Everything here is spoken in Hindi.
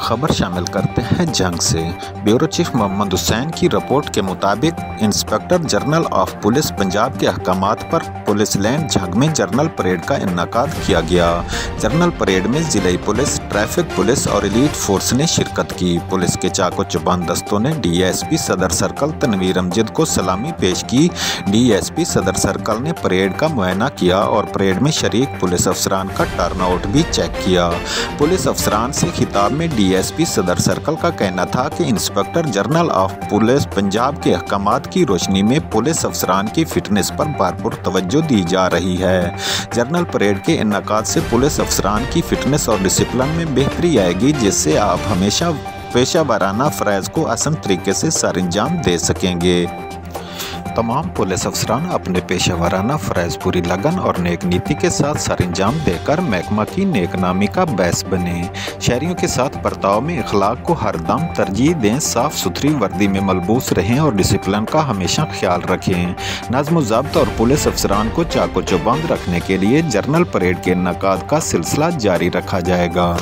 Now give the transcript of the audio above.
खबर शामिल करते हैं जंग से। ब्यूरो चीफ मोहम्मद हुसैन की रिपोर्ट के मुताबिक inspector general of police Punjab के अहकामात पर पुलिस लैंड जंग में जनरल परेड का इन्नेकाद किया गया। जनरल परेड में जिले पुलिस, ट्रैफिक पुलिस और एलीट फोर्स ने शिरकत की। पुलिस के चाको चौबंद दस्तों ने डीएसपी सदर सर्कल तनवीर अमजद को सलामी पेश की। डीएसपी सदर सर्कल ने परेड का मुआयना किया और परेड में शरीक पुलिस अफसरान का टर्नआउट भी चेक किया। पुलिस अफसरान से खिताब में डीएसपी सदर सर्कल का कहना था कि inspector general of police Punjab के अहकामात की रोशनी में पुलिस अफसरान की फिटनेस पर भरपूर तवज्जो दी जा रही है। जनरल परेड के इन्नेकाद से पुलिस अफसरान की फिटनेस और डिसिप्लिन में बेहतरी आएगी, जिससे आप हमेशा पेशा वाराना फ़रज़ को आसान तरीके से सरअंजाम दे सकेंगे। तमाम पुलिस अफसरान अपने पेशा वाराना फ़रज़ पूरी लगन और नेक नीति के साथ सरअंजाम देकर महकमा की नेकनामी का बायस बने। शहरियों के साथ बर्ताव में इखलाक को हरदम तरजीह दें, साफ़ सुथरी वर्दी में मलबूस रहें और डिसिप्लिन का हमेशा ख्याल रखें। नज़्म व ज़ब्त और पुलिस अफसरान को चाको चौबंद रखने के लिए जनरल परेड के इन्नेकाद का सिलसिला जारी रखा जाएगा।